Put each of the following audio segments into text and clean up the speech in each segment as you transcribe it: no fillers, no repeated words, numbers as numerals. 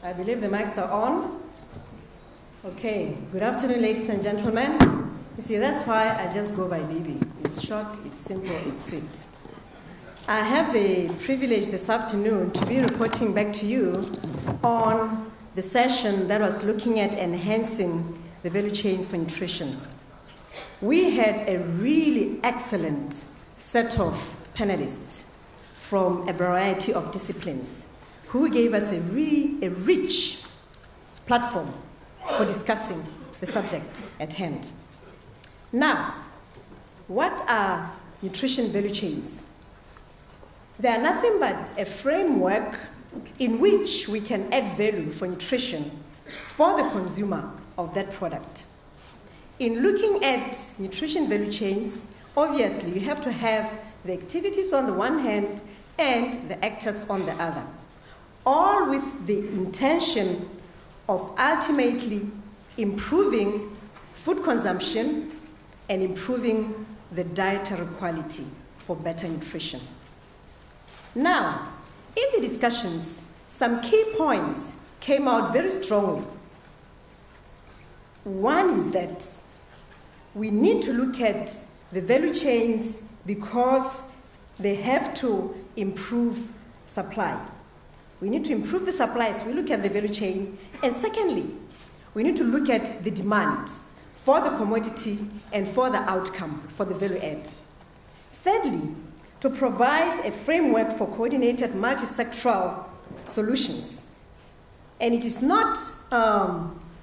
I believe the mics are on. Okay, good afternoon, ladies and gentlemen. You see, that's why I just go by Bibi. It's short, it's simple, it's sweet. I have the privilege this afternoon to be reporting back to you on the session that was looking at enhancing the value chains for nutrition. We had a really excellent set of panelists from a variety of disciplines who gave us a rich platform for discussing the subject at hand. Now, what are nutrition value chains? They are nothing but a framework in which we can add value for nutrition for the consumer of that product. In looking at nutrition value chains, obviously you have to have the activities on the one hand and the actors on the other, all with the intention of ultimately improving food consumption and improving the dietary quality for better nutrition. Now, in the discussions, some key points came out very strongly. One is that we need to look at the value chains because they have to improve supply. We need to improve the supply, so we look at the value chain. And secondly, we need to look at the demand for the commodity and for the outcome, for the value add. Thirdly, to provide a framework for coordinated multi-sectoral solutions. And it is not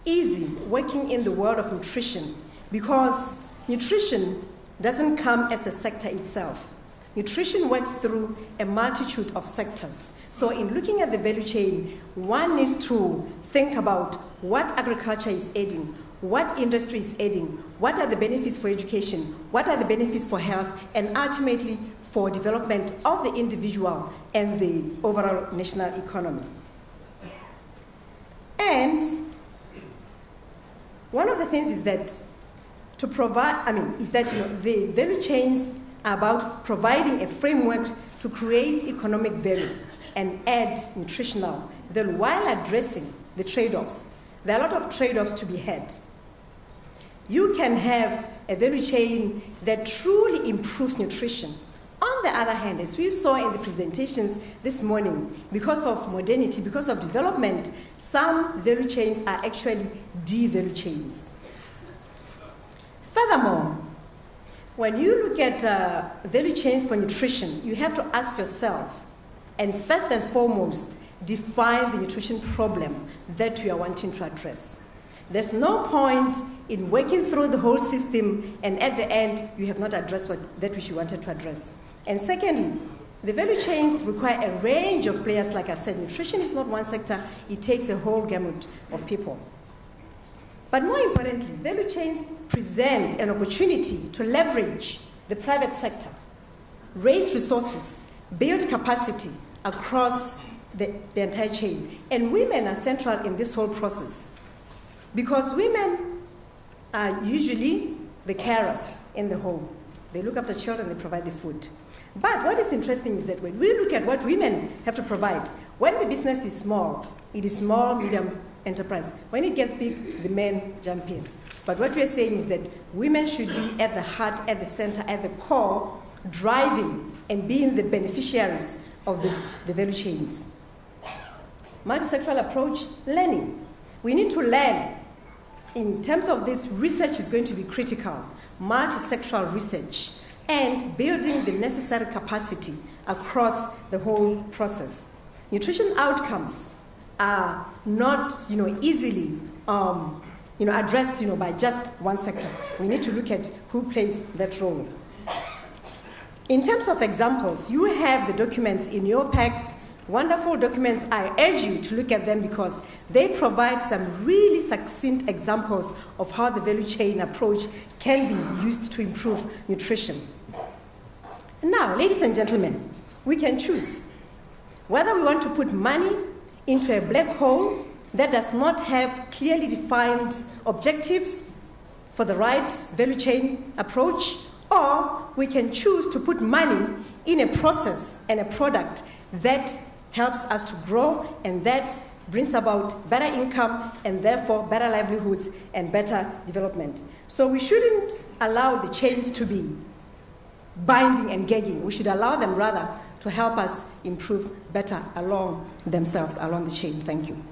easy working in the world of nutrition because nutrition doesn't come as a sector itself. Nutrition works through a multitude of sectors. So in looking at the value chain, one needs to think about what agriculture is adding, what industry is adding, what are the benefits for education, what are the benefits for health, and ultimately for development of the individual and the overall national economy. And one of the things is that the value chains are about providing a framework to create economic value and add nutritional value while addressing the trade-offs. There are a lot of trade-offs to be had. You can have a value chain that truly improves nutrition. On the other hand, as we saw in the presentations this morning, because of modernity, because of development, some value chains are actually de-value chains. Furthermore, when you look at value chains for nutrition, you have to ask yourself, and first and foremost, define the nutrition problem that you are wanting to address. There's no point in working through the whole system and at the end you have not addressed that which you wanted to address. And secondly, the value chains require a range of players. Like I said, nutrition is not one sector, it takes a whole gamut of people. But more importantly, value chains present an opportunity to leverage the private sector, raise resources, build capacity across the entire chain. And women are central in this whole process because women are usually the carers in the home. They look after children, they provide the food. But what is interesting is that when we look at what women have to provide, when the business is small, it is small, medium enterprise. When it gets big, the men jump in. But what we are saying is that women should be at the heart, at the center, at the core, driving and being the beneficiaries of the value chains. Multi-sectoral approach, learning. We need to learn. In terms of this, research is going to be critical. Multi-sectoral research and building the necessary capacity across the whole process. Nutrition outcomes are not easily addressed by just one sector. We need to look at who plays that role. In terms of examples, you have the documents in your packs, wonderful documents. I urge you to look at them because they provide some really succinct examples of how the value chain approach can be used to improve nutrition. Now, ladies and gentlemen, we can choose whether we want to put money into a black hole that does not have clearly defined objectives for the right value chain approach, or we can choose to put money in a process and a product that helps us to grow and that brings about better income and therefore better livelihoods and better development. So we shouldn't allow the chains to be binding and gagging. We should allow them rather to help us improve better along themselves, along the chain. Thank you.